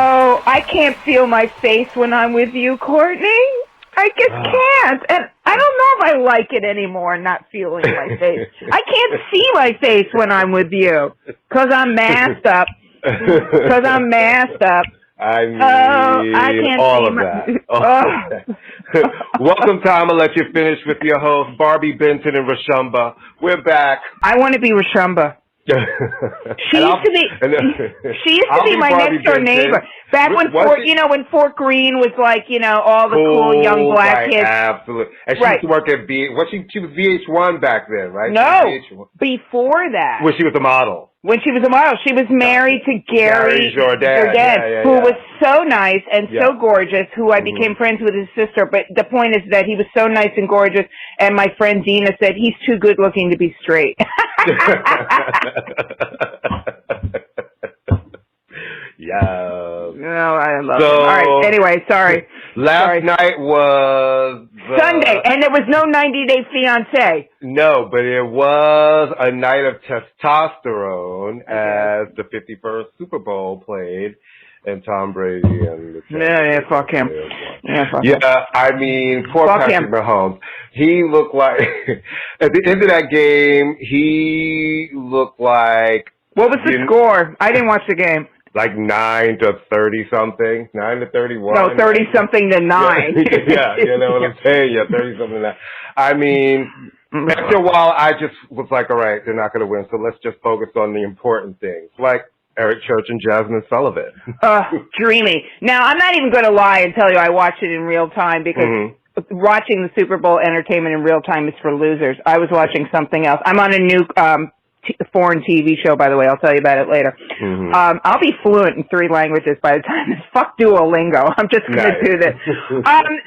Oh, I can't feel my face when I'm with you, Courtney. I just can't. And I don't know if I like it anymore, not feeling my face. I can't see my face when I'm with you because I'm masked up. Because I'm masked up. I mean, I can't all see of that. All of that. Welcome to ImmaLetYouFinish with your host, Barbie Benton and Rashumba. We're back. I want to be Rashumba. She used to be my next door neighbor. Back when when Fort Greene was like, all the cool young black kids. Absolutely. And she used to work at she was VH1 back then, right? No, before that. When she was a model. When she was a model, she was married to Gary Jourdain, who was so nice and so gorgeous, who I became friends with his sister. But the point is that he was so nice and gorgeous, and my friend Dina said he's too good looking to be straight. Yeah. No, I love him. All right. Anyway, sorry. Last night was Sunday, and there was no 90-day fiancé. No, but it was a night of testosterone as the 51st Super Bowl played, and Tom Brady and the fuck him. I mean, poor Patrick Mahomes. He looked like at the end of that game, he looked like. What was the score? I didn't watch the game. Like 9-30-something, 9-31. No, 30-something to 9. Yeah, you know what I'm saying? Yeah, 30-something to 9. I mean, after a while, I just was like, all right, they're not going to win, so let's just focus on the important things, like Eric Church and Jasmine Sullivan. Dreamy. Now, I'm not even going to lie and tell you I watched it in real time because watching the Super Bowl entertainment in real time is for losers. I was watching something else. I'm on a new foreign TV show, by the way. I'll tell you about it later. I'll be fluent in 3 languages by the time this. Fuck Duolingo. I'm just going to do this.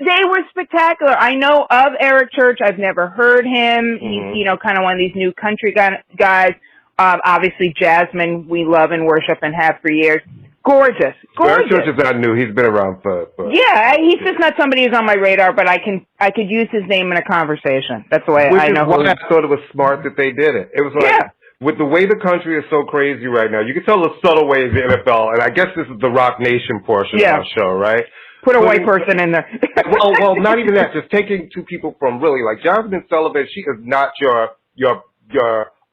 They were spectacular. I know of Eric Church. I've never heard him. He's, kind of one of these new country guys. Obviously, Jasmine, we love and worship and have for years. Gorgeous. Eric Church is not new. He's been around for yeah, he's just not somebody who's on my radar, but I could use his name in a conversation. That's the way I know. I thought it was smart that they did it. It was like, with the way the country is so crazy right now, you can tell the subtle ways the NFL, and I guess this is the Rock Nation portion of our show, right? Put a white person in there. well, not even that. Just taking 2 people from really, like Jasmine Sullivan, she is not your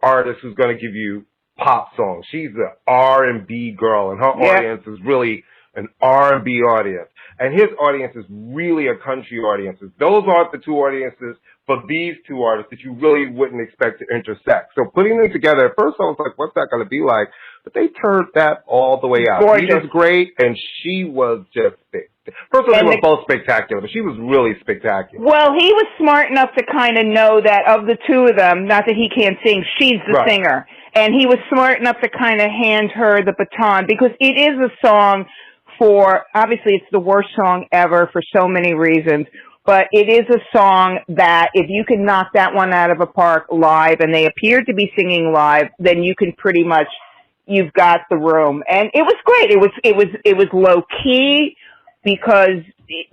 artist who's going to give you pop songs. She's an R&B girl, and her audience is really an R&B audience. And his audience is really a country audience. Those aren't the 2 audiences for these 2 artists that you really wouldn't expect to intersect. So putting them together, at first I was like, what's that going to be like? But they turned that all the way out. Gorgeous. He was great, and she was just first of all, they were both spectacular, but she was really spectacular. Well, he was smart enough to kind of know that of the 2 of them, not that he can't sing, she's the singer. And he was smart enough to kind of hand her the baton, because it is a song obviously it's the worst song ever for so many reasons, but it is a song that if you can knock that one out of the park live, and they appeared to be singing live, then you can pretty much, you've got the room. And it was great. It was low key because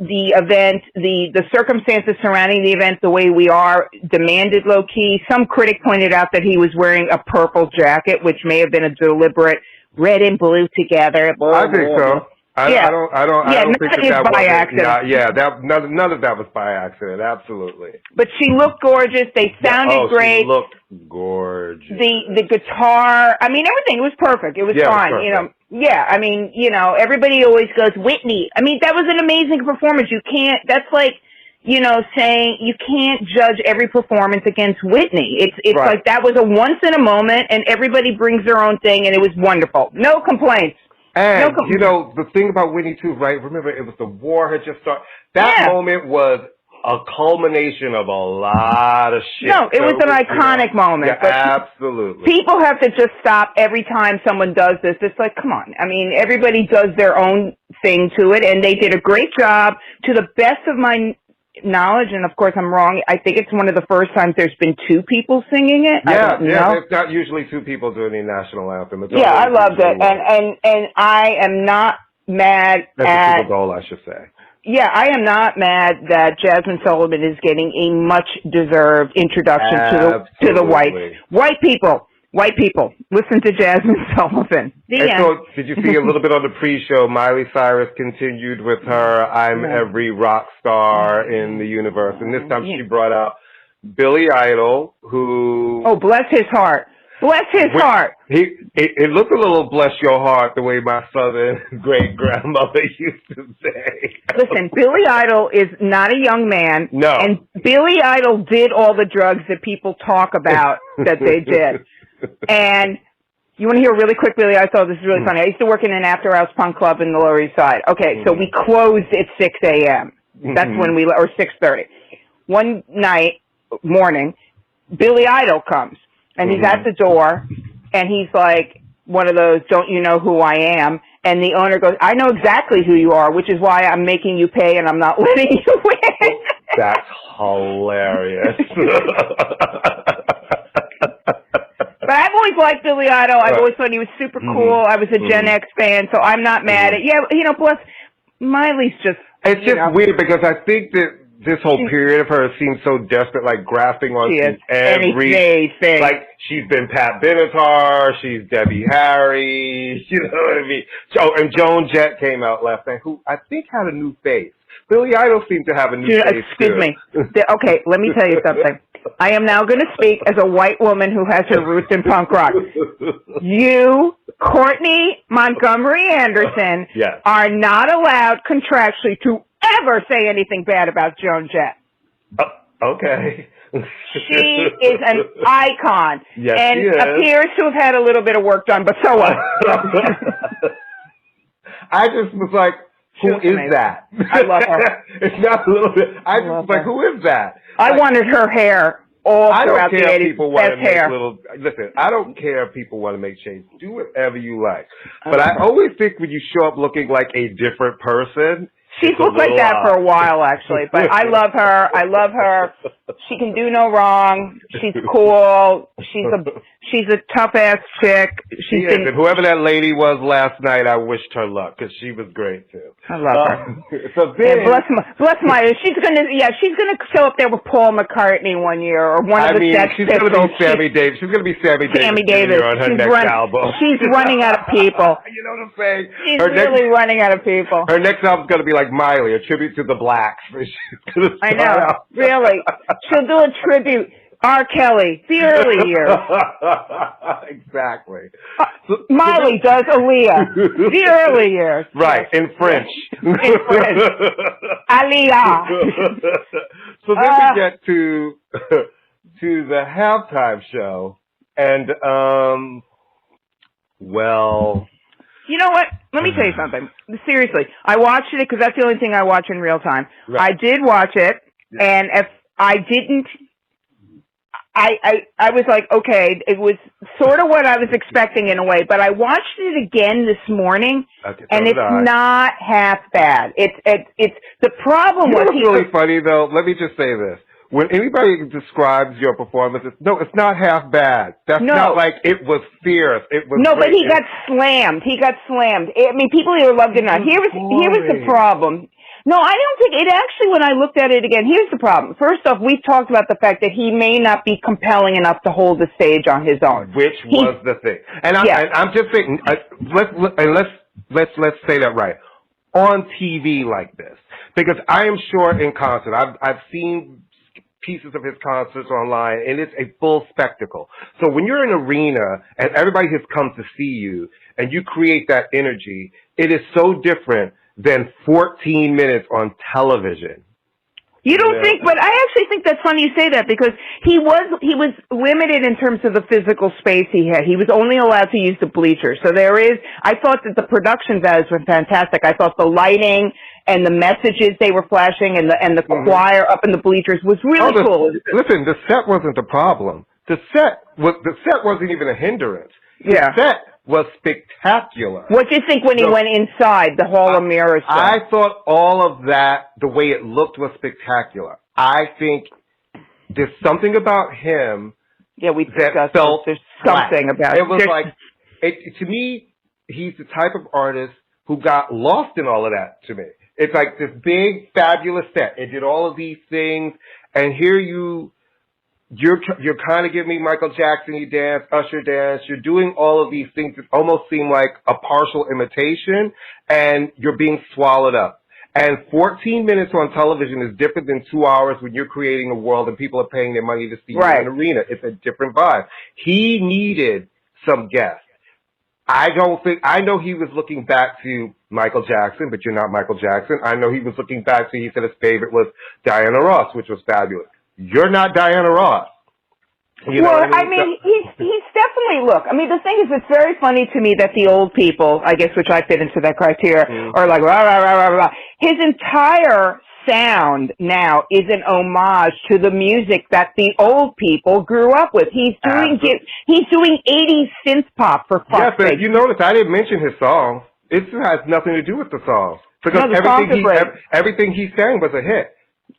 the event, the circumstances surrounding the event, the way we are, demanded low key. Some critic pointed out that he was wearing a purple jacket, which may have been a deliberate red and blue together. I think so. I don't think that was by accident. None of that was by accident. Absolutely. But she looked gorgeous. They sounded great. She looked gorgeous. The guitar. I mean, everything was perfect. It was fine. Perfect. I mean, everybody always goes Whitney. I mean, that was an amazing performance. You can't. That's like, saying you can't judge every performance against Whitney. It's like that was a once in a moment, and everybody brings their own thing, and it was wonderful. No complaints. And, the thing about Whitney, too, right? Remember, it was the war had just started. That moment was a culmination of a lot of shit. No, it was an iconic moment. Yeah, absolutely. People have to just stop every time someone does this. It's like, come on. I mean, everybody does their own thing to it, and they did a great job. To the best of my knowledge, and of course I'm wrong, I think it's one of the first times there's been 2 people singing it. It's not usually 2 people doing the national anthem. I loved it, and I am not mad at the Super Bowl, I should say. Yeah, I am not mad that Jasmine Sullivan is getting a much deserved introduction to the white people. White people, listen to Jasmine Sullivan. The and end. so, did you see a little bit on the pre-show? Miley Cyrus continued with her "I'm every rock star in the universe," and this time she brought out Billy Idol, who bless his heart. Bless his heart. It looked a little bless your heart the way my southern great grandmother used to say. Listen, Billy Idol is not a young man. No. And Billy Idol did all the drugs that people talk about that they did. And you want to hear a really quick Billy Idol? I thought this is really funny. I used to work in an after-hours punk club in the Lower East Side. Okay, so we closed at 6 a.m. That's when or 6:30. One morning, Billy Idol comes. And he's at the door, and he's like one of those, don't you know who I am? And the owner goes, I know exactly who you are, which is why I'm making you pay and I'm not letting you win. That's hilarious. But I've always liked Billy Idol. I've always thought he was super cool. I was a Gen X fan, so I'm not mad at, plus Miley's just... It's just weird because I think that this whole period of her seems so desperate, like grasping on everything. Like she's been Pat Benatar, she's Debbie Harry, you know what I mean? So, and Joan Jett came out last night, who I think had a new face. Billy Idol seemed to have a new face. Excuse me. Okay, let me tell you something. I am now going to speak as a white woman who has her roots in punk rock. You, Courtney Montgomery Anderson, are not allowed contractually to ever say anything bad about Joan Jett. Okay. She is an icon. Yes, and she is. Appears to have had a little bit of work done, but so what? I just was like, who is that? I love her. It's not a little bit. I just was like, who is that? I wanted her hair all throughout the 80s. People want to make listen, I don't care if people want to make changes. Do whatever you like. But I always think when you show up looking like a different person, she's looked like that for a while, actually. But I love her. I love her. She can do no wrong. She's cool. She's a tough-ass chick. She is. And whoever that lady was last night, I wished her luck because she was great, too. I love her. So then, bless my, she's gonna show up there with Paul McCartney one year or one of the Sex she's Pistols. Gonna be Sammy Davis. She's gonna be Sammy Davis on her next album. She's running out of people. You know what I'm saying? She's running out of people. Her next album's gonna be like Miley, a tribute to the blacks. I know, really. She'll do a tribute. R. Kelly, the early years. Exactly. Miley does Aaliyah, the early years. Right, in French. Aaliyah. So then we get to the halftime show, and well. You know what? Let me tell you something. Seriously, I watched it because that's the only thing I watch in real time. Right. I did watch it, and if I didn't. I was like, okay, it was sort of what I was expecting in a way, but I watched it again this morning, and it's not half bad. It's the problem was what's really funny though. Let me just say this: when anybody describes your performance, it's not half bad. That's not like it was fierce. It was but he got slammed. I mean, people either loved it or not. Here was the problem. No, I don't think it actually, when I looked at it again, here's the problem. First off, we've talked about the fact that he may not be compelling enough to hold the stage on his own. Which was the thing. And I'm just thinking, let's say that right. On TV like this. Because I am sure in concert, I've seen pieces of his concerts online, and it's a full spectacle. So when you're in an arena and everybody has come to see you, and you create that energy, it is so different than 14 minutes on television. You don't think, but I actually think that's funny you say that because he was limited in terms of the physical space he had. He was only allowed to use the bleachers. So I thought that the production values were fantastic. I thought the lighting and the messages they were flashing and the choir up in the bleachers was really cool. Listen, the set wasn't the problem. The set wasn't even a hindrance. The set was spectacular. What do you think when he went inside the Hall of Mirrors? I thought all of that, the way it looked, was spectacular. I think there's something about him we discussed felt there's something about it. It was to me, he's the type of artist who got lost in all of that to me. It's like this big, fabulous set. It did all of these things, and here you you're kind of giving me Michael Jackson dance, Usher dance. You're doing all of these things that almost seem like a partial imitation, and you're being swallowed up. And 14 minutes on television is different than 2 hours when you're creating a world and people are paying their money to see you in an arena. It's a different vibe. He needed some guests. I know he was looking back to Michael Jackson, but you're not Michael Jackson. I know he was looking back to, he said his favorite was Diana Ross, which was fabulous. You're not Diana Ross. You know what I mean? He's definitely, look, I mean, the thing is, it's very funny to me that the old people, I guess, which I fit into that criteria, are like, rah, rah, rah, rah, rah. His entire sound now is an homage to the music that the old people grew up with. He's doing 80s synth pop, for fuck's sake. But you notice I didn't mention his song. It has nothing to do with the song. Because everything he sang was a hit.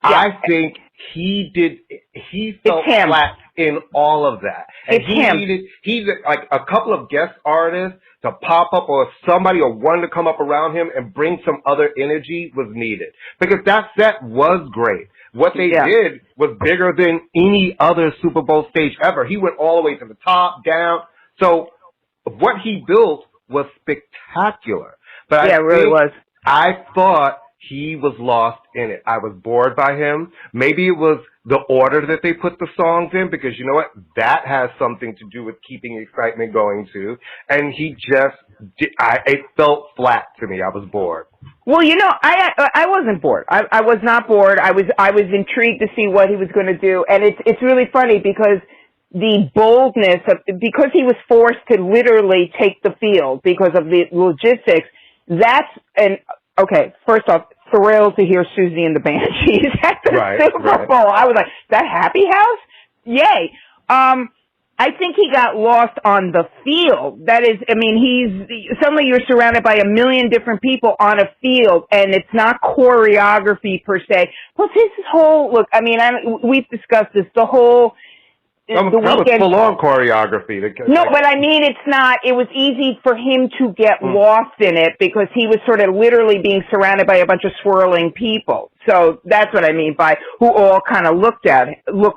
Yeah. I think he felt flat in all of that. And he's like a couple of guest artists to pop up, or somebody or one to come up around him and bring some other energy was needed. Because that set was great. What they did was bigger than any other Super Bowl stage ever. He went all the way to the top, down. So what he built was spectacular. But it really was. I thought he was lost in it. I was bored by him. Maybe it was the order that they put the songs in, because you know what? That has something to do with keeping excitement going too. And he just, it felt flat to me. I was bored. Well, you know, I wasn't bored. I was not bored. I was intrigued to see what he was going to do. And it's really funny because the boldness because he was forced to literally take the field because of the logistics. Okay, first off, thrilled to hear Susie and the Banshees at the Super Bowl. I was like, that Happy House? Yay. I think he got lost on the field. That is, I mean, suddenly you're surrounded by a million different people on a field, and it's not choreography per se. Plus his whole, look, I mean, we've discussed this, the whole, that was full-on choreography. No, but I mean, it was easy for him to get lost in it because he was sort of literally being surrounded by a bunch of swirling people. So that's what I mean by who all kind of looked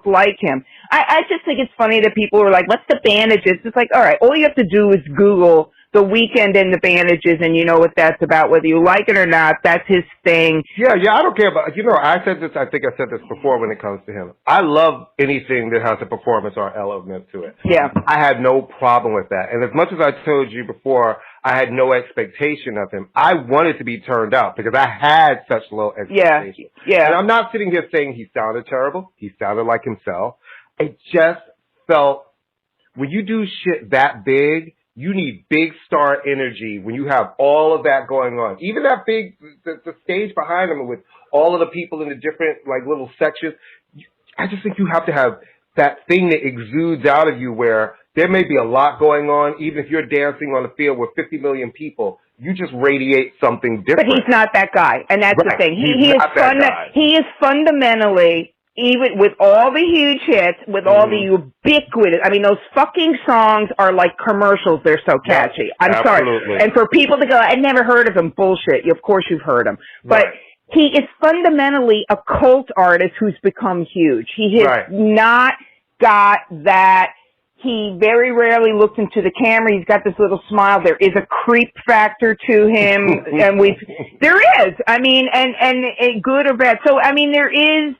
like him. I just think it's funny that people are like, what's the bandages? It's like, all right, all you have to do is Google the Weeknd and the bandages, and you know what that's about, whether you like it or not. That's his thing. Yeah, I don't care about, you know, I think I said this before when it comes to him. I love anything that has a performance or element to it. Yeah. I had no problem with that. And as much as I told you before, I had no expectation of him. I wanted to be turned out because I had such low expectations. Yeah. And I'm not sitting here saying he sounded terrible. He sounded like himself. It just felt, when you do shit that big, you need big star energy when you have all of that going on. Even that big, the stage behind him with all of the people in the different, like, little sections. I just think you have to have that thing that exudes out of you where there may be a lot going on. Even if you're dancing on the field with 50 million people, you just radiate something different. But he's not that guy, and that's the thing. He is fundamentally, even with all the huge hits, with all the ubiquitous, I mean, those fucking songs are like commercials. They're so catchy. I'm sorry. And for people to go, I'd never heard of him, bullshit. Of course you've heard him. But he is fundamentally a cult artist who's become huge. He has not got that. He very rarely looks into the camera. He's got this little smile. There is a creep factor to him. And there is. I mean, and good or bad. So, I mean, there is.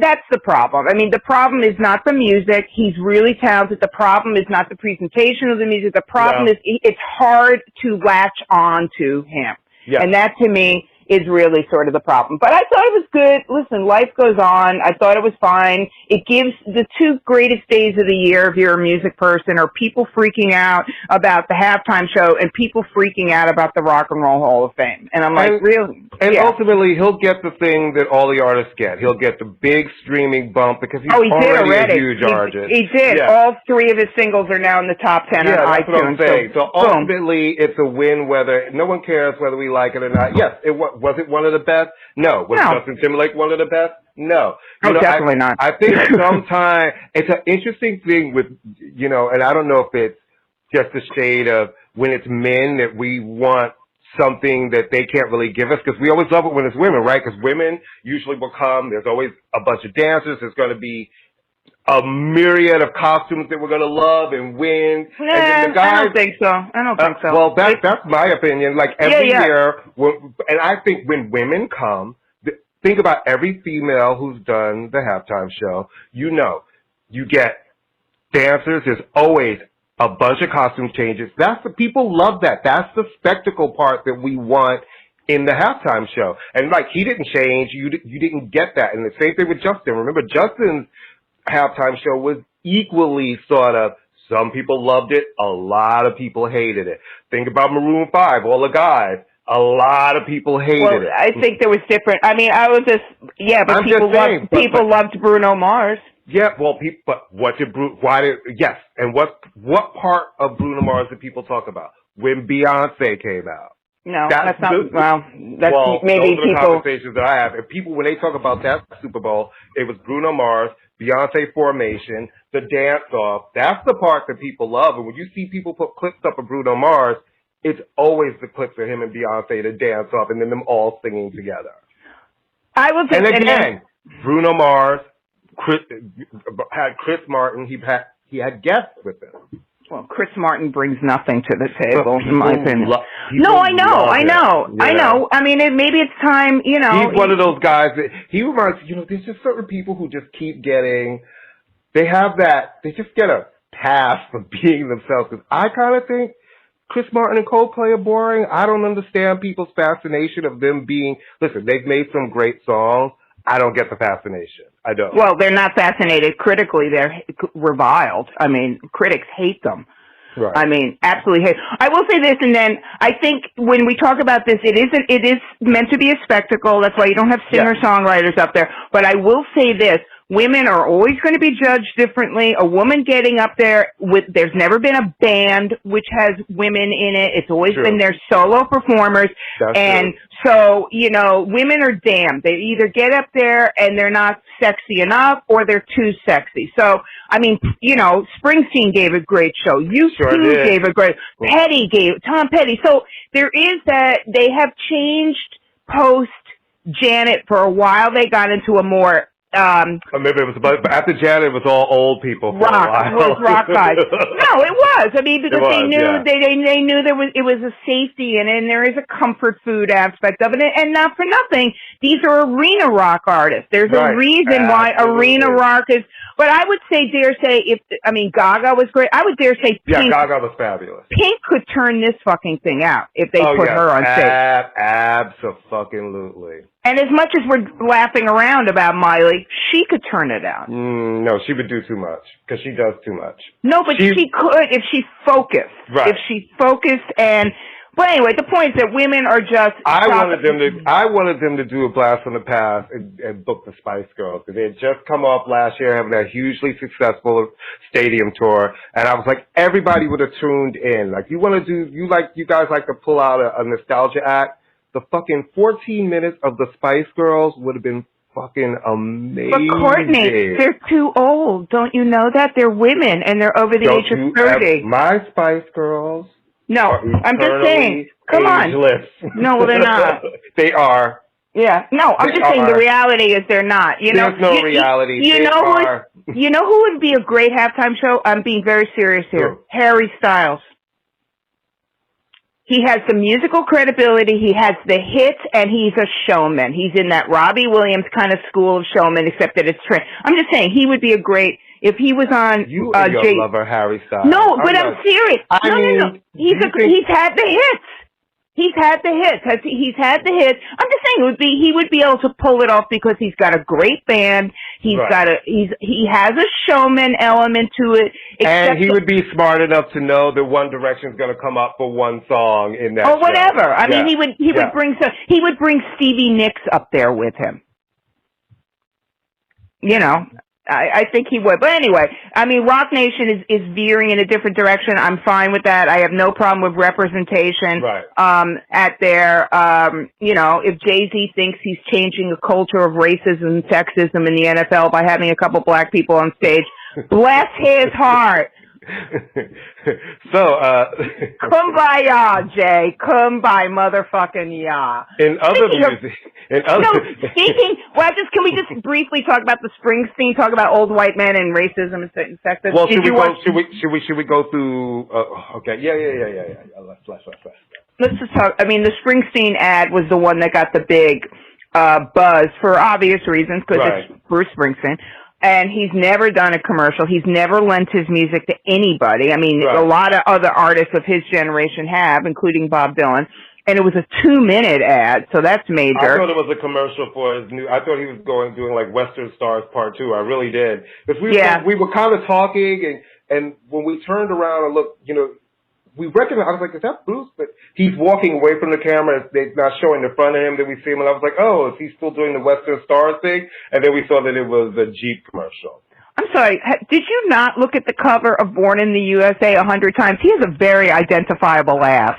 That's the problem. I mean, the problem is not the music. He's really talented. The problem is not the presentation of the music. The problem is it's hard to latch on to him. Yeah. And that, to me, is really sort of the problem. But I thought it was good. Listen, life goes on. I thought it was fine. It gives the two greatest days of the year, if you're a music person, are people freaking out about the halftime show and people freaking out about the Rock and Roll Hall of Fame. And I'm like, really? And ultimately, he'll get the thing that all the artists get. He'll get the big streaming bump because he's already a huge artist. He did. Yeah. All three of his singles are now in the top 10 on iTunes. That's what I'm saying. So ultimately, it's a win whether, no one cares whether we like it or not. Yes, was it one of the best? No. Was Justin Timberlake one of the best? No. Definitely not. I think sometimes it's an interesting thing with, you know, and I don't know if it's just a shade of when it's men that we want something that they can't really give us, because we always love it when it's women, right? Because women usually will come, there's always a bunch of dancers, there's going to be a myriad of costumes that we're going to love and win. Nah, and then the guys, I don't think so. I don't think so. Well, that's my opinion. Like every year, and I think when women come, think about every female who's done the halftime show. You know, you get dancers. There's always a bunch of costume changes. People love that. That's the spectacle part that we want in the halftime show. And like, he didn't change. You didn't get that. And the same thing with Justin. Remember, Justin's halftime show was equally sort of, some people loved it, a lot of people hated it. Think about Maroon 5, all the guys. A lot of people hated it. I think there was different. I mean, I was just, but people loved Bruno Mars. Yeah, well, but what did yes, and what part of Bruno Mars did people talk about? When Beyonce came out. No, that's not, maybe those are the conversations that I have. And people, when they talk about that Super Bowl, it was Bruno Mars, Beyonce Formation, the dance-off. That's the part that people love. And when you see people put clips up of Bruno Mars, it's always the clips of him and Beyonce to dance off and then them all singing together. And again, Bruno Mars had Chris Martin. He had guests with him. Well, Chris Martin brings nothing to the table, in my opinion. I know. I mean, maybe it's time, you know. He's one of those guys that, he reminds, there's just certain people who just keep getting, they just get a pass for being themselves. Because I kind of think Chris Martin and Coldplay are boring. I don't understand people's fascination of them being, listen, they've made some great songs. I don't get the fascination. I don't. Well, they're not fascinated critically. They're reviled. I mean, critics hate them. Right. I mean, absolutely hate. I will say this, and then I think when we talk about this, it is meant to be a spectacle. That's why you don't have singer-songwriters up there. But I will say this. Women are always going to be judged differently. A woman getting up there there's never been a band which has women in it. It's always been their solo performers. That's so, women are damned. They either get up there and they're not sexy enough or they're too sexy. So, I mean, Springsteen gave a great show. U2 gave a great, Tom Petty. So there is that, they have changed post Janet for a while. They got into a more, maybe it was, but after Janet, it was all old people. For rock, a while. it was rock guys. No, it was. I mean, because they knew they knew it was a safety and there is a comfort food aspect of it, and not for nothing, these are arena rock artists. There's a reason why arena rock is. But I would dare say, Gaga was great. I would dare say, Pink, Gaga was fabulous. Pink could turn this fucking thing out if they put her on stage. Absolutely. And as much as we're laughing around about Miley, she could turn it out. No, she would do too much because she does too much. No, but she could if she focused. Right. If she focused But anyway, the point is that women are just. I wanted them to do a blast from the past and book the Spice Girls because they had just come off last year having that hugely successful stadium tour, and I was like, everybody would have tuned in. Like, you guys like to pull out a nostalgia act. The fucking 14 minutes of the Spice Girls would have been fucking amazing. But Courtney, they're too old. Don't you know that? They're women and they're over the age of 30. My Spice Girls. No, I'm just saying. Come ageless. On. No, well, they're not. They are. Yeah. No, I'm just saying the reality is they're not. There's no reality. You know who would be a great halftime show? I'm being very serious here. Who? Harry Styles. He has the musical credibility, he has the hits, and he's a showman. He's in that Robbie Williams kind of school of showman, except that it's trained. I'm just saying, he would be a great, if he was on... You and your lover, Harry Styles. No, but I'm serious. No. He's had the hits. He's had the hits. He's had the hits. I'm just saying he would be able to pull it off because he's got a great band. He has a showman element to it. And he would be smart enough to know that One Direction is going to come up for one song in that. Or whatever. Show. I mean, he would bring Stevie Nicks up there with him. I think he would. But anyway, I mean, Rock Nation is veering in a different direction. I'm fine with that. I have no problem with representation at their, if Jay-Z thinks he's changing a culture of racism and sexism in the NFL by having a couple black people on stage, bless his heart. So, Kumbaya, Jay. Kumbaya, motherfucking ya. in other music, can we just briefly talk about the Springsteen, talk about old white men and racism and sexism? Well, should we go through, okay, yeah. Let's just talk, I mean, the Springsteen ad was the one that got the big, buzz for obvious reasons, because it's Bruce Springsteen. And he's never done a commercial. He's never lent his music to anybody. I mean, a lot of other artists of his generation have, including Bob Dylan. And it was a 2-minute ad, so that's major. I thought it was a commercial for his new. I thought he was doing like Western Stars Part 2. I really did. Because we were kind of talking, and when we turned around and looked, we recognized. I was like, "Is that Bruce?" But he's walking away from the camera. They're not showing the front of him. Then we see him, and I was like, "Oh, is he still doing the Western Stars thing?" And then we saw that it was a Jeep commercial. I'm sorry. Did you not look at the cover of Born in the USA 100 times? He has a very identifiable ass.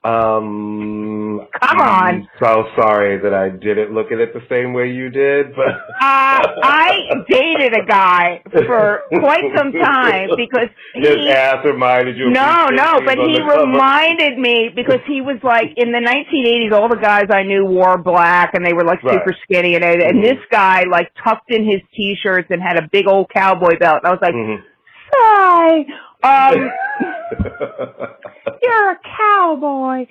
Come on. I'm so sorry that I didn't look at it the same way you did, but I dated a guy for quite some time because his ass reminded you of but he reminded me because he was like in the 1980s, all the guys I knew wore black and they were like super skinny and this guy like tucked in his t-shirts and had a big old cowboy belt. And I was like, Sigh. You're a cowboy.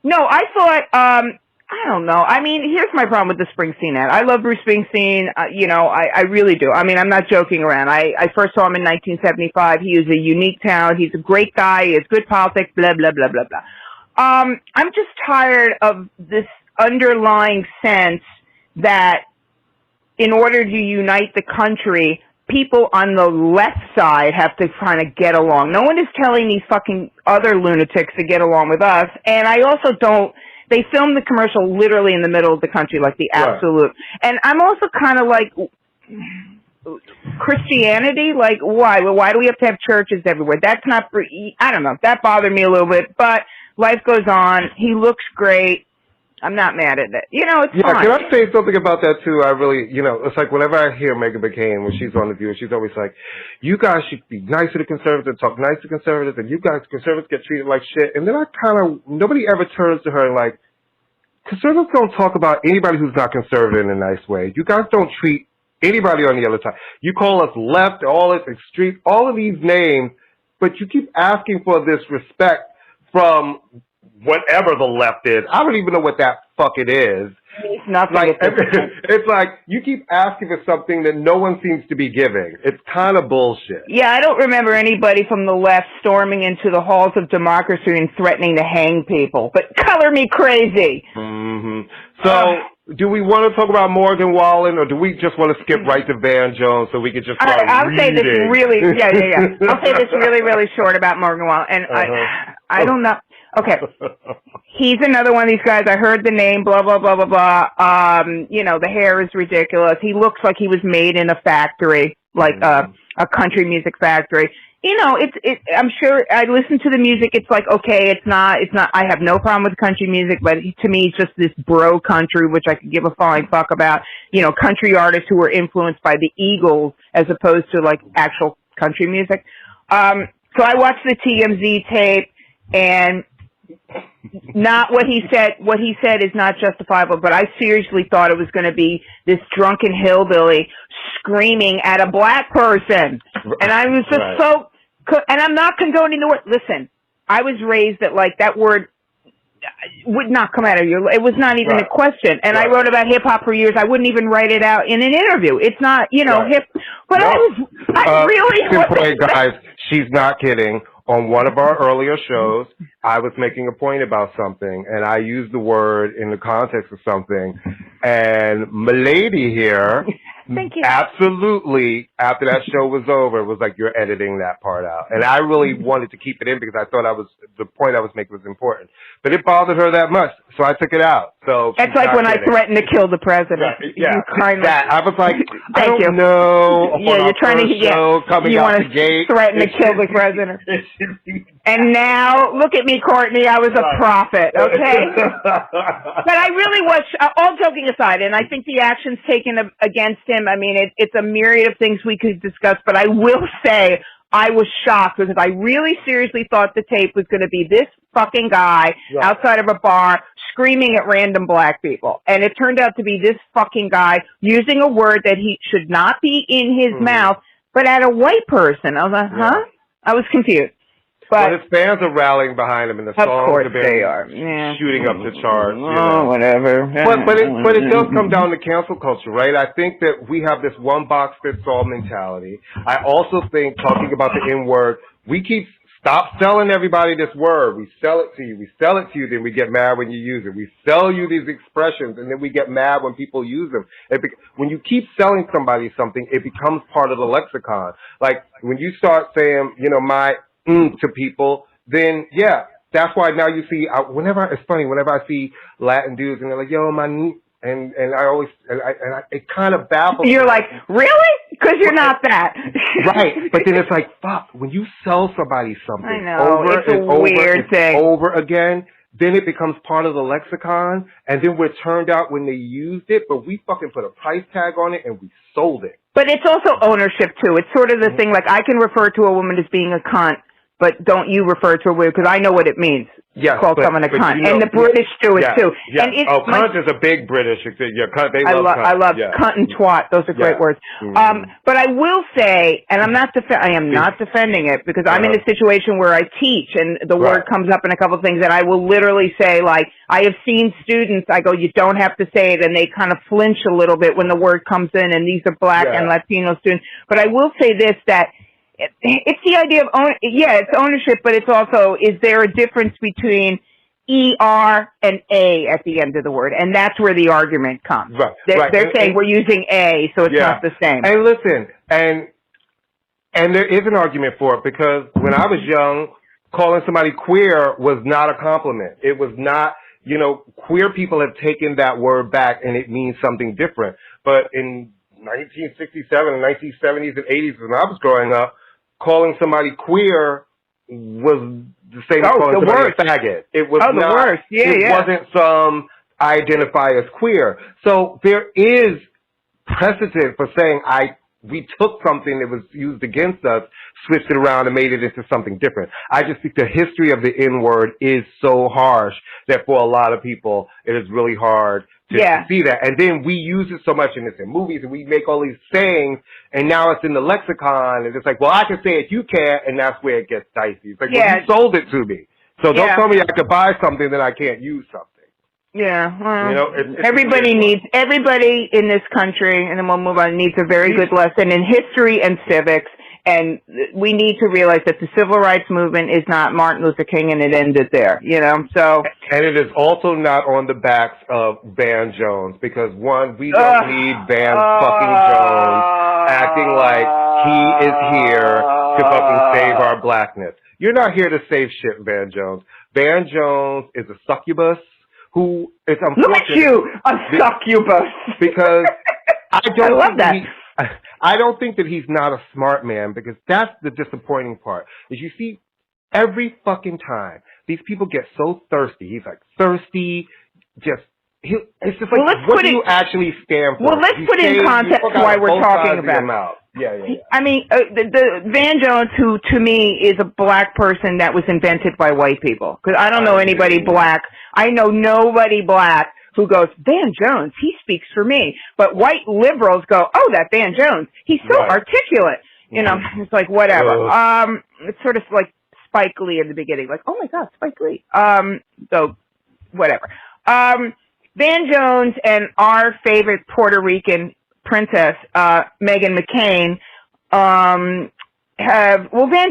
No, I thought, I don't know. I mean, here's my problem with the Springsteen ad. I love Bruce Springsteen. I really do. I mean, I'm not joking around. I first saw him in 1975. He is a unique talent. He's a great guy. He has good politics, blah, blah, blah, blah, blah. I'm just tired of this underlying sense that in order to unite the country, people on the left side have to kind of get along. No one is telling these fucking other lunatics to get along with us. And I also don't, they filmed the commercial literally in the middle of the country, like the absolute. And I'm also kind of like, Christianity, like why? Why do we have to have churches everywhere? That's not for, I don't know. That bothered me a little bit, but life goes on. He looks great. I'm not mad at it. It's fine. Can I say something about that, too? I really, it's like whenever I hear Meghan McCain, when she's on The View, she's always like, you guys should be nice to the conservatives, talk nice to conservatives, and you guys, conservatives, get treated like shit. And then nobody ever turns to her and like, conservatives don't talk about anybody who's not conservative in a nice way. You guys don't treat anybody on the other side. You call us left, all this extreme, all of these names, but you keep asking for this respect from whatever the left is. I don't even know what that fuck it is. It's nothing. It's like you keep asking for something that no one seems to be giving. It's kind of bullshit. Yeah, I don't remember anybody from the left storming into the halls of democracy and threatening to hang people. But color me crazy. So, do we want to talk about Morgan Wallen, or do we just want to skip right to Van Jones so we can just start I'll reading? say this really, I'll say this really short about Morgan Wallen, and I don't know. Okay. He's another one of these guys. I heard the name, blah, blah, blah, blah, blah. The hair is ridiculous. He looks like he was made in a factory, like a country music factory. I'm sure I listen to the music. It's like, okay, it's not, I have no problem with country music, but to me, it's just this bro country, which I could give a flying fuck about, country artists who were influenced by the Eagles as opposed to like actual country music. So I watched the TMZ tape and not what he said. What he said is not justifiable, but I seriously thought it was going to be this drunken hillbilly screaming at a black person. And I was just and I'm not condoning the word. Listen, I was raised that like that word would not come out of your, it was not even a question. And I wrote about hip hop for years. I wouldn't even write it out in an interview. It's not, hip, but I really, guys, she's not kidding. On one of our earlier shows, I was making a point about something, and I used the word in the context of something, and Milady here Thank you. absolutely, after that show was over, was like, you're editing that part out. And I really wanted to keep it in because I thought the point I was making was important. But it bothered her that much, so I took it out. So it's like when I threatened to kill the president. I was like, I don't know. Yeah, you're trying to coming out the gate. Threaten to kill the president. And now, look at me, Courtney. I was a prophet, okay? But I really was, all joking aside, and I think the actions taken against him, I mean, it's a myriad of things we could discuss, but I will say, I was shocked because I really seriously thought the tape was going to be this fucking guy outside of a bar screaming at random black people. And it turned out to be this fucking guy using a word that he should not be in his mouth, but at a white person. I was like, huh? I was confused. But his fans are rallying behind him, and the songs have been shooting up the charts. You know. Whatever. But it does come down to cancel culture, right? I think that we have this one box fits all mentality. I also think, talking about the N-word, we keep stop selling everybody this word. We sell it to you. We sell it to you, then we get mad when you use it. We sell you these expressions, and then we get mad when people use them. When you keep selling somebody something, it becomes part of the lexicon. Like when you start saying, you know, my to people, then that's why now you see. It's funny whenever I see Latin dudes and they're like, "Yo, my," and I always it kind of baffles. You're like, really? Because you're not that. Right, but then it's like, fuck. When you sell somebody something I know, it's a weird thing. over again, then it becomes part of the lexicon, and then we're turned out when they used it, but we fucking put a price tag on it and we sold it. But it's also ownership too. It's sort of the thing, like I can refer to a woman as being a cunt, but don't you refer to a woman, because I know what it means. Yes, call someone a cunt, you know, and the British do it too. Yeah. And cunt is a big British. Cunt, they love cunt. I love cunt and twat. Those are great words. But I will say, and I am not defending it, because I'm in a situation where I teach, and the word comes up in a couple of things, and I will literally say, like, I have seen students. I go, you don't have to say it, and they kind of flinch a little bit when the word comes in, and these are black and Latino students. But I will say this, that it's the idea of it's ownership, but it's also, is there a difference between ER and A at the end of the word? And that's where the argument comes. They're saying we're using A, so it's not the same. And listen, and there is an argument for it, because when I was young, calling somebody queer was not a compliment. It was not, you know, queer people have taken that word back and it means something different. But in 1967 and 1970s and 80s, when I was growing up, calling somebody queer was the same as calling somebody a faggot. It was not, the worst. It wasn't some identify as queer. So there is precedent for saying we took something that was used against us, switched it around, and made it into something different. I just think the history of the N-word is so harsh that for a lot of people, it is really hard to see that. And then we use it so much, and it's in movies, and we make all these sayings, and now it's in the lexicon, and it's like, well, I can say it, you can't, and that's where it gets dicey. It's like, well, you sold it to me. So don't tell me I could buy something that I can't use something. Yeah, well, you know, everybody in this country, and then we'll move on, needs a very good lesson in history and civics. And we need to realize that the civil rights movement is not Martin Luther King, and it ended there, you know, so. And it is also not on the backs of Van Jones, because one, we don't need Van fucking Jones acting like he is here to fucking save our blackness. You're not here to save shit, Van Jones. Van Jones is a succubus who is unfortunate. Look at you, a succubus. Because I love that. I don't think that he's not a smart man, because that's the disappointing part. Is you see, every fucking time these people get so thirsty, he's like thirsty, it's just like, what do you actually stand for? Well, let's put in context why we're talking about. I mean, the Van Jones, who to me is a black person that was invented by white people, because I don't know anybody black. I know nobody black who goes, Van Jones, he speaks for me. But white liberals go, oh, that Van Jones, he's so articulate. You know, it's like, whatever. It's sort of like Spike Lee in the beginning, like, oh my God, Spike Lee. So, whatever. Van Jones and our favorite Puerto Rican princess, Meghan McCain, Van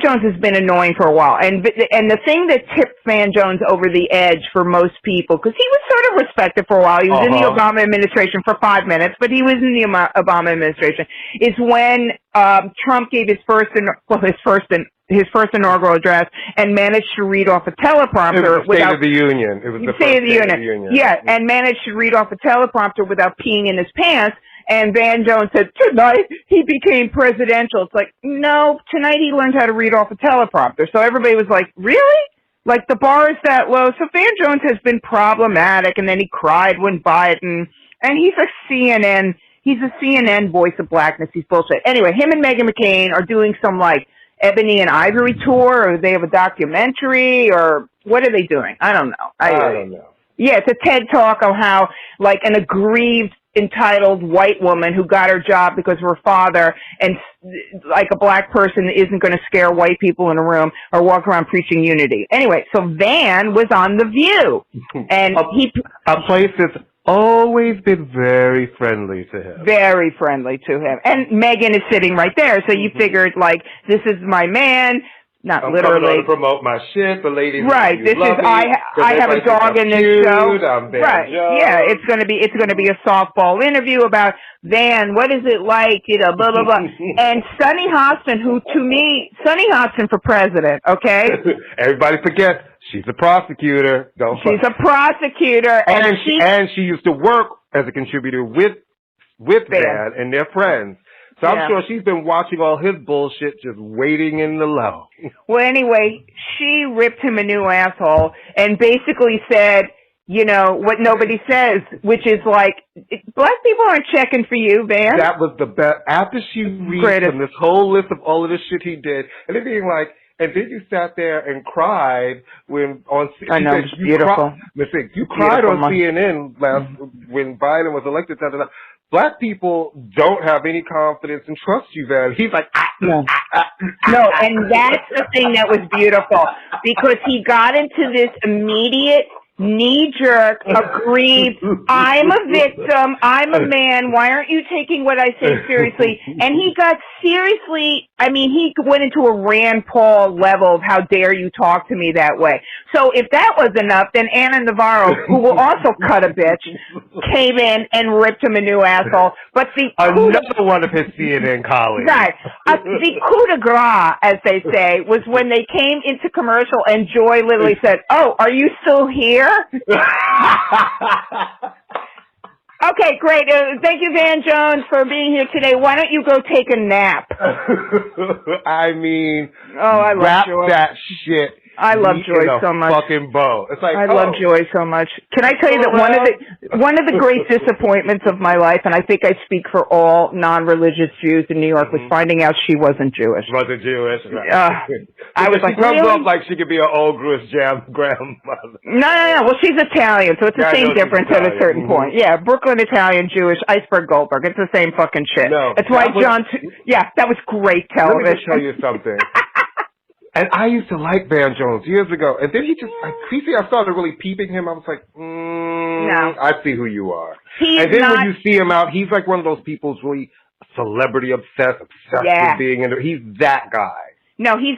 Jones has been annoying for a while, and the thing that tipped Van Jones over the edge for most people, because he was sort of respected for a while, he was in the Obama administration for 5 minutes, but he was in the Obama administration, is when Trump gave his first inaugural address and managed to read off a teleprompter without State of the Union. It was the State of the Union. Yeah, and managed to read off a teleprompter without peeing in his pants. And Van Jones said, tonight he became presidential. It's like, no, tonight he learned how to read off a teleprompter. So everybody was like, really? Like, the bar is that low? So Van Jones has been problematic, and then he cried when Biden, and he's a CNN voice of blackness. He's bullshit. Anyway, him and Meghan McCain are doing some, like, Ebony and Ivory tour, or they have a documentary, or what are they doing? I don't know. I don't know. Yeah, it's a TED Talk on how, like, an aggrieved, entitled white woman who got her job because of her father, and like a black person isn't going to scare white people in a room or walk around preaching unity. Anyway, so Van was on The View, and a place that's always been very friendly to him. Very friendly to him. And Megan is sitting right there, so you figured, like, this is my man. Not I'm literally. coming on to promote my shit. The ladies, right? This is I have a dog in this show. Right? Yeah, it's gonna be a softball interview about Van. What is it like? You know, blah blah blah. And Sunny Hostin, who to me, Sunny Hostin for president. Okay. Everybody forgets she's a prosecutor. She's a prosecutor, and she used to work as a contributor with Van and their friends. So I'm sure she's been watching all his bullshit, just waiting in the low. Well, anyway, she ripped him a new asshole and basically said, you know, what nobody says, which is like, black people aren't checking for you, Van. That was the best. After she read from this whole list of all of this shit he did, and it being like, and then you sat there and cried when on. I know, it's beautiful. You cried on CNN when Biden was elected. Black people don't have any confidence and trust you, Van. He's like, no, and that's the thing that was beautiful, because he got into this immediate knee-jerk, aggrieved, I'm a victim, I'm a man, why aren't you taking what I say seriously? And he got seriously, I mean, he went into a Rand Paul level of how dare you talk to me that way. So if that was enough, then Anna Navarro, who will also cut a bitch, came in and ripped him a new asshole. But another one of his CNN colleagues. Right. The coup de grace, as they say, was when they came into commercial and Joy literally said, "Oh, are you still here?" Okay, great. Thank you, Van Jones, for being here today. Why don't you go take a nap? I mean, I love Joy. That shit. I love Joy so much. Fucking bow. It's like, I love Joy so much. Can I tell you that one of the great disappointments of my life, and I think I speak for all non-religious Jews in New York, was finding out she wasn't Jewish. Wasn't Jewish. Right. I was like, she comes off like she could be an old Jewish grandmother. No. Well, she's Italian, so it's the same difference at a certain point. Yeah, Brooklyn Italian, Jewish, Iceberg Goldberg. It's the same fucking shit. No, that's why John. That was great television. Let me tell you something. And I used to like Van Jones years ago, and then he just, I started really peeping him. I was like, no, I see who you are. And then when you see him out, he's like one of those people who's really celebrity obsessed with being in. He's that guy. No, he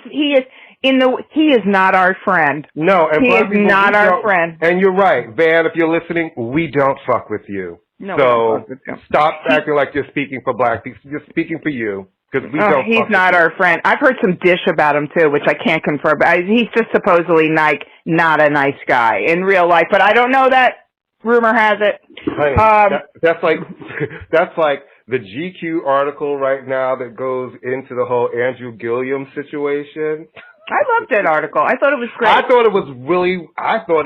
is not our friend. No, and he is not our friend. And you're right, Van. If you're listening, we don't fuck with you. No, so stop acting like you're speaking for black people. You're speaking for you. He's not our friend. I've heard some dish about him too, which I can't confirm. But he's just supposedly not a nice guy in real life. But I don't know that. Rumor has it. That's like the GQ article right now that goes into the whole Andrew Gilliam situation. I loved that article. I thought it was great. I thought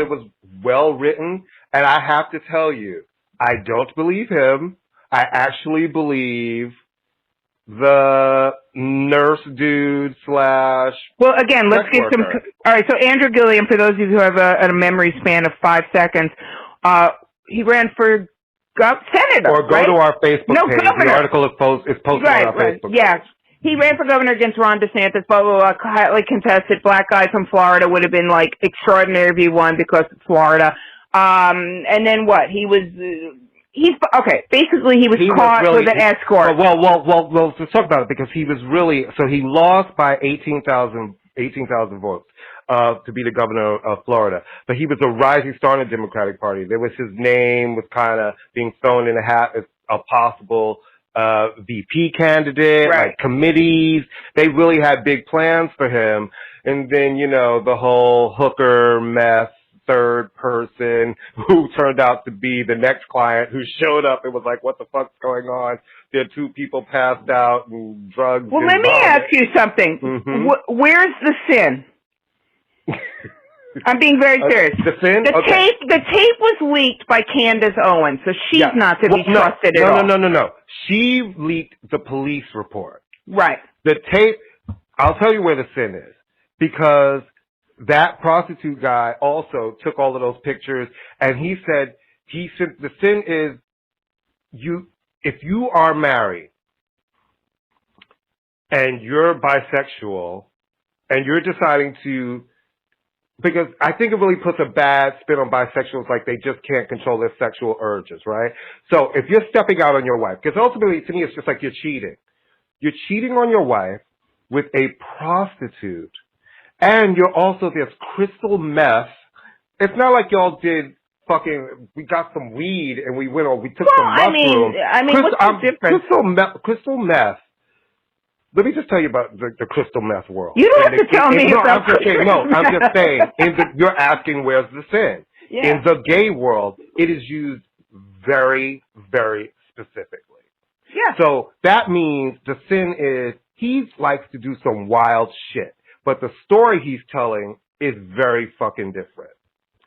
it was well written, and I have to tell you, I don't believe him. I actually believe the nurse dude / Well, again, let's get some. All right, so Andrew Gilliam, for those of you who have a memory span of 5 seconds, he ran for senator. Or go to our Facebook page. Governor. The article is posted on our Facebook page. Yeah. He ran for governor against Ron DeSantis, blah, blah, blah, highly contested. Black guy from Florida would have been, like, extraordinary if he won because it's Florida. And then what? Basically, he was caught with an escort. Well, let's talk about it, because he lost by 18,000 votes to be the governor of Florida. But he was a rising star in the Democratic Party. His name was kind of being thrown in a hat as a possible VP candidate, like committees. They really had big plans for him. And then, the whole hooker mess. Third person who turned out to be the next client who showed up. It was like, what the fuck's going on? There are 2 people passed out and drugs. Well, let me ask you something. Mm-hmm. Where's the sin? I'm being very serious. The sin? The tape was leaked by Candace Owens, so she's not to be trusted at all. No. She leaked the police report. Right. The tape. I'll tell you where the sin is. Because that prostitute guy also took all of those pictures, and he said the sin is if you are married and you're bisexual and you're deciding to, because I think it really puts a bad spin on bisexuals, like they just can't control their sexual urges, right? So if you're stepping out on your wife, because ultimately to me it's just like you're cheating. You're cheating on your wife with a prostitute, and you're also this crystal meth. It's not like y'all did we got some weed and we took some mushrooms. I mean, what's the difference? Crystal meth. Let me just tell you about the crystal meth world. You don't have to tell me about I'm just saying, you're asking where's the sin. Yeah. In the gay world, it is used very, very specifically. Yeah. So that means the sin is he likes to do some wild shit. But the story he's telling is very fucking different.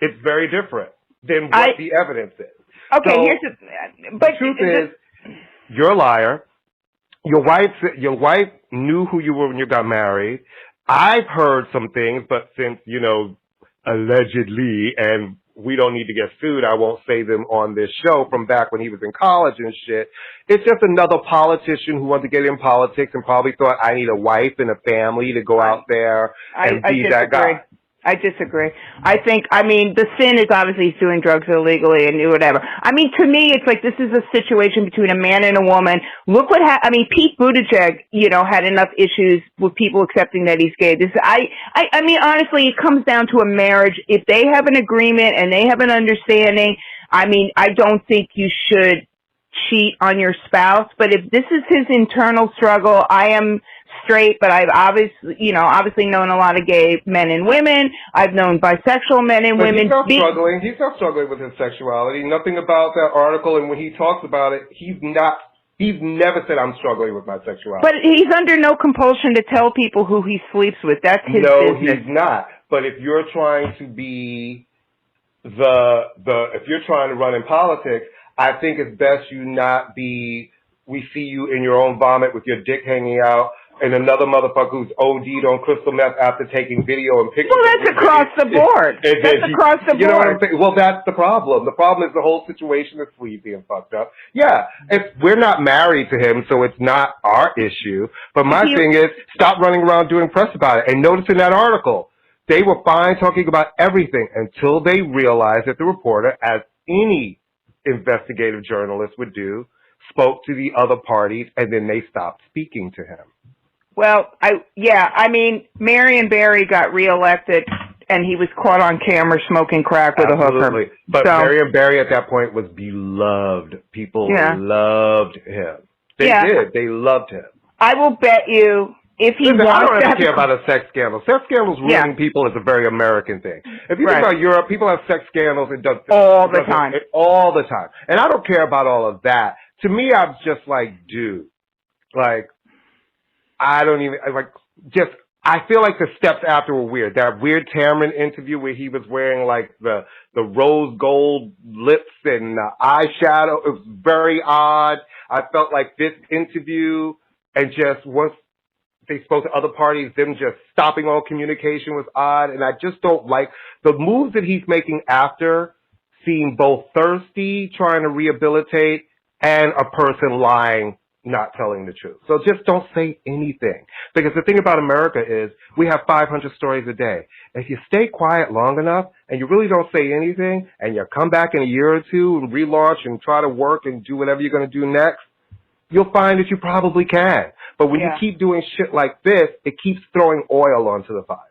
It's very different than what the evidence is. Okay, so but the truth is, you're a liar. Your wife knew who you were when you got married. I've heard some things, but since, allegedly, and we don't need to get sued, I won't say them on this show, from back when he was in college and shit. It's just another politician who wanted to get in politics and probably thought, I need a wife and a family to go out there and be that guy. I disagree. The sin is obviously he's doing drugs illegally and whatever. To me, it's like this is a situation between a man and a woman. Look what happened. Pete Buttigieg, had enough issues with people accepting that he's gay. Honestly, it comes down to a marriage. If they have an agreement and they have an understanding, I don't think you should cheat on your spouse. But if this is his internal struggle, I am straight, but I've obviously known a lot of gay men and women. I've known bisexual men and women. He's not struggling with his sexuality. Nothing about that article, and when he talks about it, he's never said I'm struggling with my sexuality. But he's under no compulsion to tell people who he sleeps with. That's his business. No, he's not. But if you're trying to be if you're trying to run in politics, I think it's best you not be. We see you in your own vomit with your dick hanging out, and another motherfucker who's OD'd on crystal meth after taking video and pictures. Well, that's across the board. That's across the board. You know what I'm saying? Well, that's the problem. The problem is the whole situation is sleepy and fucked up. Yeah, we're not married to him, so it's not our issue. But my thing is, stop running around doing press about it. And notice in that article, they were fine talking about everything until they realized that the reporter, as any investigative journalist would do, spoke to the other parties, and then they stopped speaking to him. Well, Marion Barry got reelected, and he was caught on camera smoking crack with a hooker. But Marion Barry at that point was beloved. People loved him. They did. They loved him. I will bet you, if he wants I don't care about a sex scandal. Sex scandals ruining people is a very American thing. If you think about Europe, people have sex scandals. All the time. All the time. And I don't care about all of that. To me, I'm just like, dude, I don't even, I feel like the steps after were weird. That weird Tamron interview where he was wearing the rose gold lips and eyeshadow, it was very odd. I felt like this interview, and just once they spoke to other parties, them just stopping all communication was odd. And I just don't like the moves that he's making after seem both thirsty, trying to rehabilitate, and a person lying, not telling the truth. So just don't say anything. Because the thing about America is we have 500 stories a day. If you stay quiet long enough and you really don't say anything and you come back in a year or two and relaunch and try to work and do whatever you're going to do next, you'll find that you probably can. But when you keep doing shit like this, it keeps throwing oil onto the fire.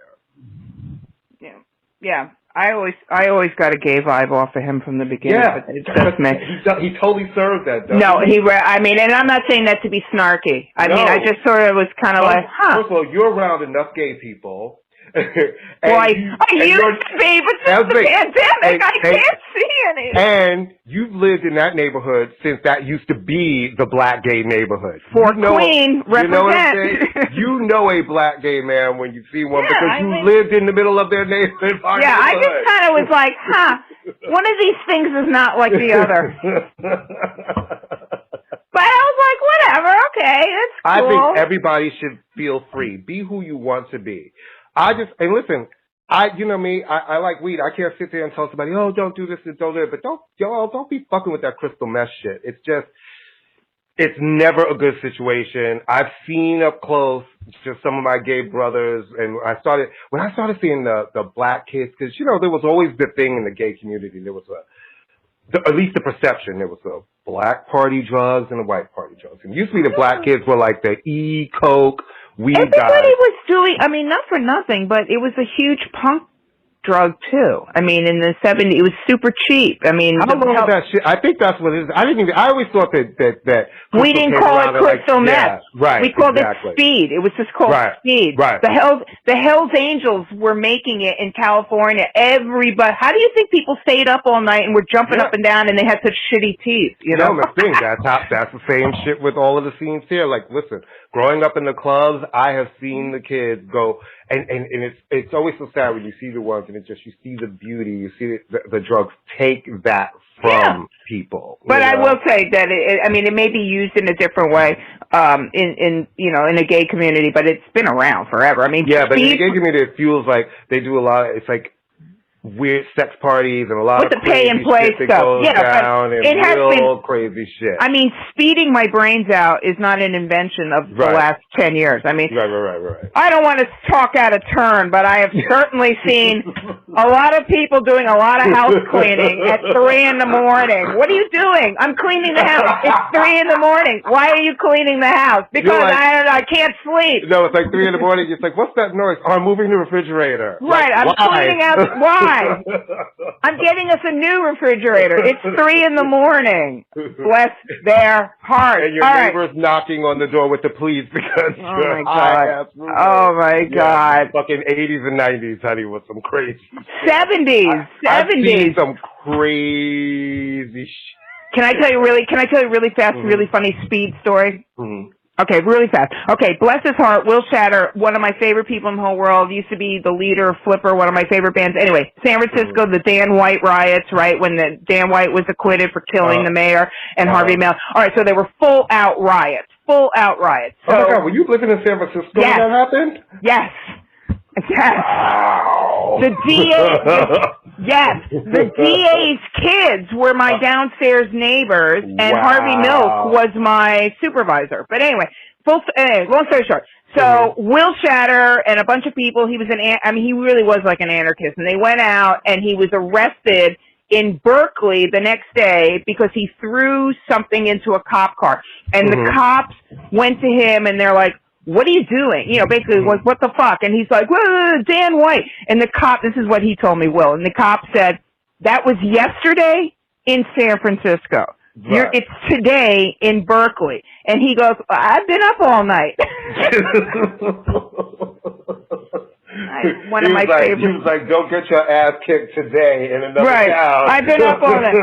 Yeah. I always got a gay vibe off of him from the beginning. Yeah, but it's just me. He totally served that. No, and I'm not saying that to be snarky. I just sort of was kind of like, huh. First of all, you're around enough gay people. I used to be, but since the pandemic, I can't see any. And you've lived in that neighborhood since that used to be the black gay neighborhood. Fort Queen, represent. You know what I'm saying? You know a black gay man when you see one because you lived in the middle of their neighborhood. Yeah, I just kind of was like, one of these things is not like the other. But I was like, whatever, Okay, that's cool. I think everybody should feel free. Be who you want to be. And listen, you know me, I like weed. I can't sit there and tell somebody, oh, don't do this and don't do it. But don't be fucking with that crystal meth shit. It's never a good situation. I've seen up close just some of my gay brothers, and when I started seeing the black kids, because, you know, there was always the thing in the gay community. There was at least the perception, there was a black party drugs and a white party drugs. And usually the black kids were like the coke, weed guys. Everybody was doing, I mean, not for nothing, but it was a huge punk drug too. I mean, in the 70s, it was super cheap. I mean, how long is that shit? I think that's what it is. I always thought that we didn't call it crystal meth. Yeah, right. We called it speed. It was just called speed. Right. The Hells Angels were making it in California. Everybody. How do you think people stayed up all night and were jumping up and down and they had such shitty teeth? You know, the thing that's the same shit with all of the scenes here. Like, listen, growing up in the clubs, I have seen the kids go, and it's always so sad when you see the ones and you see the beauty, you see the drugs take that from people. But I will say that it may be used in a different way in a gay community, but it's been around forever. I mean, but in the gay community, it feels like they do a lot. It's like weird sex parties and a lot with of the pay and play stuff. Down and it has been crazy shit. I mean, speeding my brains out is not an invention of the last 10 years. I mean, right. I don't want to talk out of turn, but I have certainly seen a lot of people doing a lot of house cleaning at 3 in the morning. What are you doing? I'm cleaning the house. It's 3 in the morning. Why are you cleaning the house? Because I can't sleep. No, it's like 3 in the morning. It's like, what's that noise? Oh, I'm moving the refrigerator. Right, I'm cleaning out. Why? I'm getting us a new refrigerator. It's 3 in the morning. Bless their heart. And your neighbor's knocking on the door with the police because you're high-ass roommate. Oh, my God. Fucking 80s and 90s, honey, with some crazy 70s. I've seen some crazy shit. Can I tell you really fast, really funny speed story? Mm-hmm. Okay, really fast. Okay, bless his heart, Will Shatter, one of my favorite people in the whole world, used to be the leader of Flipper, one of my favorite bands. Anyway, San Francisco, the Dan White riots, right, when Dan White was acquitted for killing the mayor and Harvey Milk. All right, so they were full-out riots. So, oh, my God, were you living in San Francisco when that happened? Yes. Wow. The DA's kids were my downstairs neighbors, and Harvey Milk was my supervisor. But anyway, long story short. So Will Shatter and a bunch of people, he really was like an anarchist, and they went out and he was arrested in Berkeley the next day because he threw something into a cop car. And the cops went to him and they're like, what are you doing? You know, basically, what the fuck? And he's like, Dan White. And the cop, this is what he told me, Will. And the cop said, that was yesterday in San Francisco. Right. It's today in Berkeley. And he goes, I've been up all night. One of my favorites. He was like, don't get your ass kicked today in another town. I've been up all night.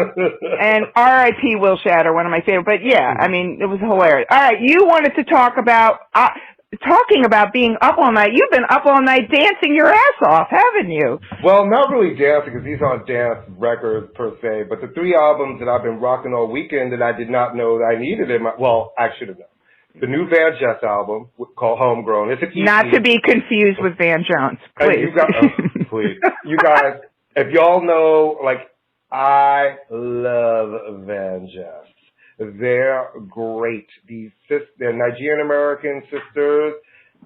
And R.I.P. Will Shatter, one of my favorites. But yeah, I mean, it was hilarious. All right, you wanted to talk about, talking about being up all night. You've been up all night dancing your ass off, haven't you? Well, not really dancing because these aren't dance records per se, but the 3 albums that I've been rocking all weekend that I did not know that I needed I should have known. The new Van Jess album called Homegrown. It's a EP. Not to be confused with Van Jones, please. Please. You guys, if y'all know, I love Van Jess. They're great. They're Nigerian-American sisters.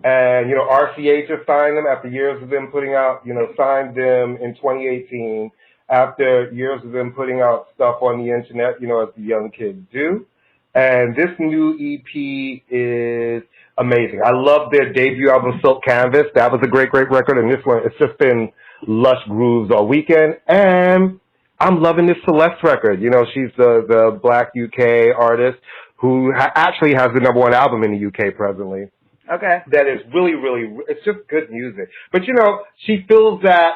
And, RCH has signed them after years of them putting out, signed them in 2018 after years of them putting out stuff on the internet, as the young kids do. And this new EP is amazing. I love their debut album, Silk Canvas. That was a great, great record. And this one, it's just been lush grooves all weekend. And I'm loving this Celeste record. She's the black UK artist who actually has the #1 album in the UK presently. Okay. That is really, really, it's just good music. But, she fills that,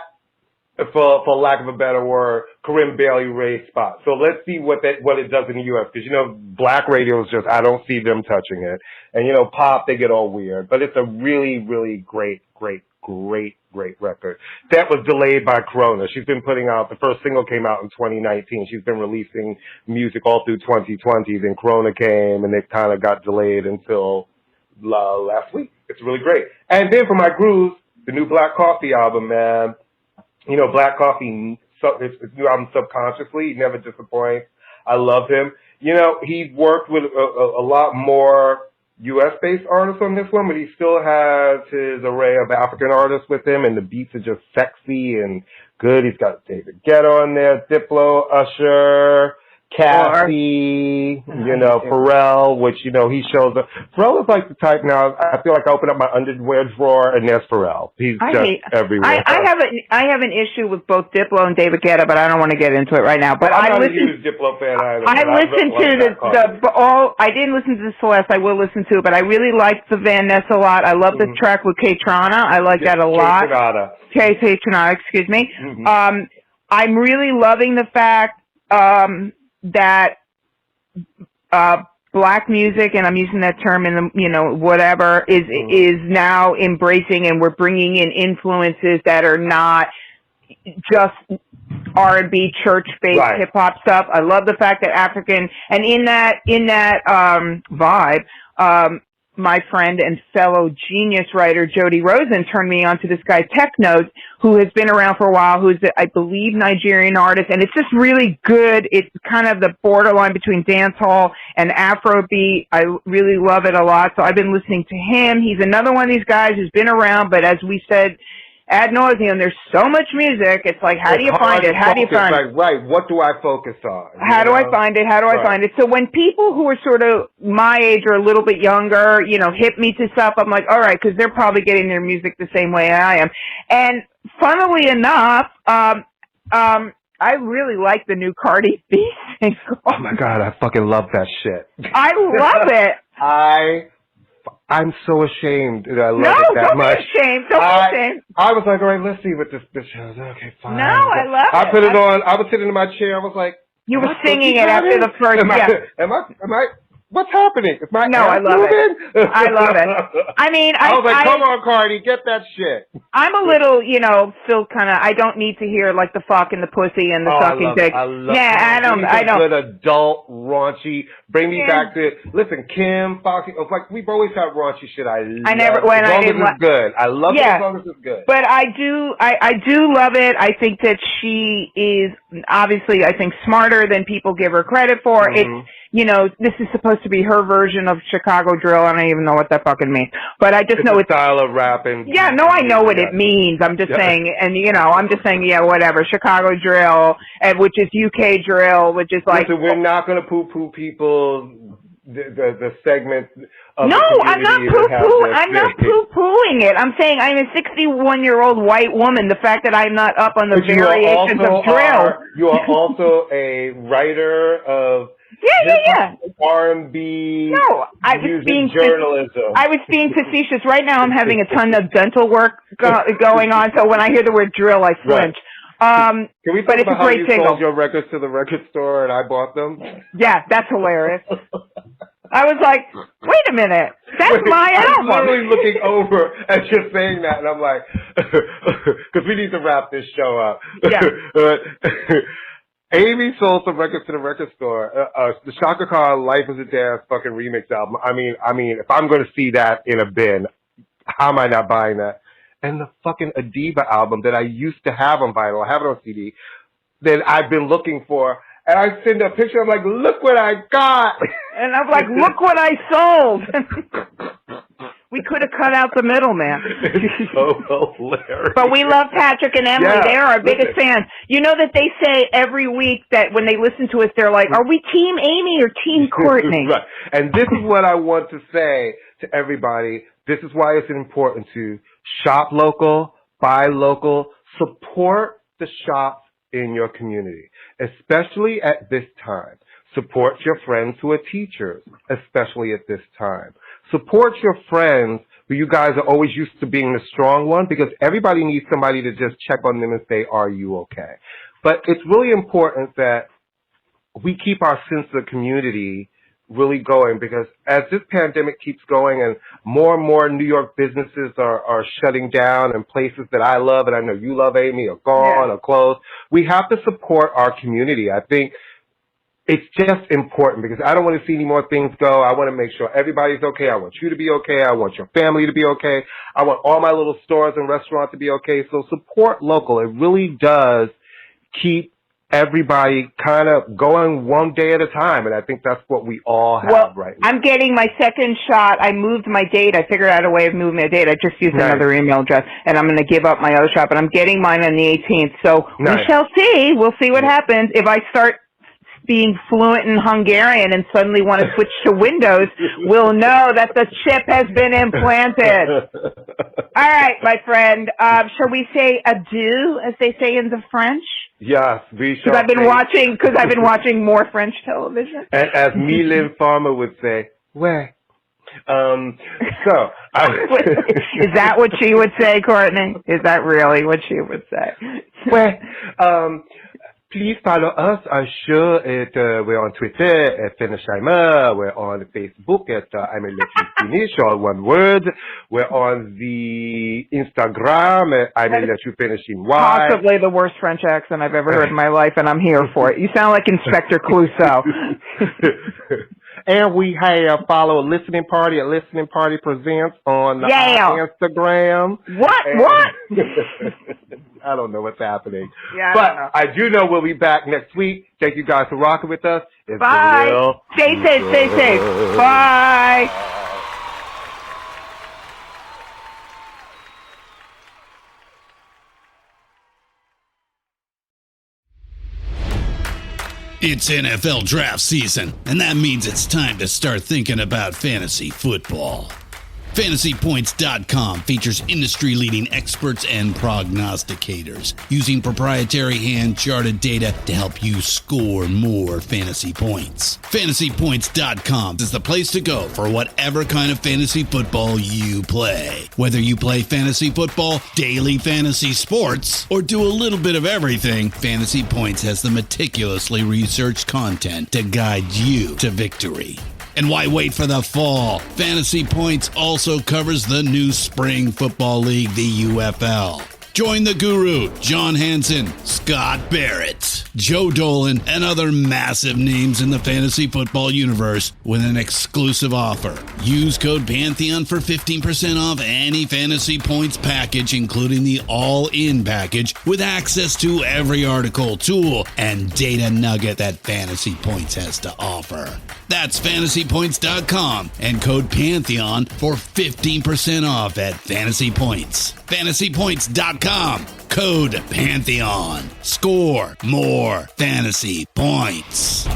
for lack of a better word, Corinne Bailey Ray spot. So let's see what it does in the U.S. Because, black radio is just, I don't see them touching it. And, pop, they get all weird. But it's a really, really great, great, great record that was delayed by Corona. She's been putting out, the first single came out in 2019. She's been releasing music all through 2020. Then Corona came, and it kind of got delayed until last week. It's really great. And then for my grooves, the new Black Coffee album, man. You know, Black Coffee, his new album, Subconsciously, he never disappoints. I love him. You know, he worked with a lot more U.S.-based artists on this one, but he still has his array of African artists with him, and the beats are just sexy and good. He's got David Guetta on there, Diplo, Usher, Cassie, you know, Pharrell, which, you know, he shows up. Pharrell is like the type now, I feel like I open up my underwear drawer and there's Pharrell. He's everywhere. I have an issue with both Diplo and David Guetta, but I don't want to get into it right now. But I'm not a huge Diplo fan either. I listened to I didn't listen to the Celeste, I will listen to it, but I really liked the Van Ness a lot. I love the track with K-Trana. I like that a lot. K-Trana, excuse me. I'm really loving the fact that black music, and I'm using that term in the, you know, whatever, is now embracing, and we're bringing in influences that are not just R&B church-based hip hop stuff. I love the fact that African, and in that vibe, my friend and fellow genius writer Jody Rosen turned me on to this guy Technote, who has been around for a while, who's, I believe, Nigerian artist, and it's just really good. It's kind of the borderline between dancehall and Afrobeat. I really love it a lot, so I've been listening to him. He's another one of these guys who's been around, but as we said ad nauseum, there's so much music. It's like, how do you find it? How do you find it? Right. What do I focus on? How do I find it? How do I find it? So when people who are sort of my age or a little bit younger, you know, hit me to stuff, I'm like, all right, because they're probably getting their music the same way I am. And funnily enough, I really like the new Cardi B single. Oh my God, I fucking love that shit. I love it. I'm so ashamed that I love it that much. Don't be ashamed. Don't be ashamed. I was like, all right, let's see what this bitch has. Okay, fine. No, I love it. I put it on. I was sitting in my chair. I was like, you were singing it after the first. Am I? What's happening? Is my I love moving? it. I love it. I mean, I was like, come on, Cardi, get that shit. I'm a little, you know, still kind of. I don't need to hear like the fuck and the pussy and the sucking dick. I love yeah, it. I don't. Good adult raunchy. Bring me back to listen, Kim, Foxy. It's like we've always had raunchy shit. I never. When as long as it's good. I love it as long as it's good. But I do love it. I think that she is obviously, I think, smarter than people give her credit for. It's, you know, this is supposed to be her version of Chicago drill. I don't even know what that fucking means. But I just know it's a style of rapping. Yeah, no, I know what it means. I'm just saying, and you know, I'm just saying, yeah, whatever. Chicago drill, and which is UK drill, which is like. Listen, we're not going to poo-poo people. The segment. Of no, I'm not poo-poo. I'm not poo-pooing it. I'm saying I'm a 61-year-old white woman. The fact that I'm not up on the variations of drill. You are also a writer of. Yeah. R&B. No, I was being journalism. I was being facetious. Right now, I'm having a ton of dental work going on. So when I hear the word drill, I flinch. Can we talk about how you single. sold your records to the record store and I bought them? Yeah, that's hilarious. I was like, wait a minute, that's my album. I'm literally looking over as you're saying that, and I'm like, because we need to wrap this show up. Yeah. Amy sold some records to the record store. The Shaka Khan Life is a Dance fucking remix album. I mean, if I'm going to see that in a bin, how am I not buying that? And the fucking Adiba album that I used to have on vinyl, I have it on CD, that I've been looking for. And I send a picture, I'm like, look what I got. And I'm like, look what I sold. We could have cut out the middleman. It's so hilarious. But we love Patrick and Emily. They are our biggest fans. You know that they say every week that when they listen to us, they're like, are we Team Amy or Team Courtney? Right. And this is what I want to say to everybody. This is why it's important to shop local, buy local, support the shops in your community, especially at this time. Support your friends who are teachers, especially at this time. Support your friends who you guys are always used to being the strong one, because everybody needs somebody to just check on them and say, are you okay? But it's really important that we keep our sense of community really going, because as this pandemic keeps going and more New York businesses are shutting down, and places that I love and I know you love, Amy, are gone or closed, we have to support our community. I think it's just important, because I don't want to see any more things go. I want to make sure everybody's okay. I want you to be okay. I want your family to be okay. I want all my little stores and restaurants to be okay. So support local. It really does keep everybody kind of going one day at a time, and I think that's what we all have right now. I'm getting my second shot. I moved my date. I figured out a way of moving my date. I just used another email address, and I'm going to give up my other shot, but I'm getting mine on the 18th. So we shall see. We'll see what happens. If I start being fluent in Hungarian and suddenly want to switch to Windows, we'll know that the chip has been implanted. All right, my friend. Shall we say adieu, as they say in the French? Yes, we shall. Because I've been watching more French television. And as Mylène Farmer would say, ouais. Is that what she would say, Courtney? Is that really what she would say? Ouais. Please follow us sur we're on Twitter at Finishheimer. We're on Facebook at ImmaLetYouFinish, all one word. We're on the Instagram at ImmaLetYouFinish in Y. Possibly the worst French accent I've ever heard in my life, and I'm here for it. You sound like Inspector Clouseau. And we have follow Listening Party at Listening Party Presents on Instagram. What? I don't know what's happening. Yeah, but I do know we'll be back next week. Thank you guys for rocking with us. Bye. Stay safe. Bye. It's NFL draft season, and that means it's time to start thinking about fantasy football. FantasyPoints.com features industry-leading experts and prognosticators using proprietary hand-charted data to help you score more fantasy points. FantasyPoints.com is the place to go for whatever kind of fantasy football you play. Whether you play fantasy football, daily fantasy sports, or do a little bit of everything, Fantasy Points has the meticulously researched content to guide you to victory. And why wait for the fall? Fantasy Points also covers the new spring football league, the UFL. Join the guru, John Hansen, Scott Barrett, Joe Dolan, and other massive names in the fantasy football universe with an exclusive offer. Use code Pantheon for 15% off any Fantasy Points package, including the all-in package, with access to every article, tool, and data nugget that Fantasy Points has to offer. That's FantasyPoints.com and code Pantheon for 15% off at Fantasy Points. FantasyPoints.com, code Pantheon. Score more fantasy points.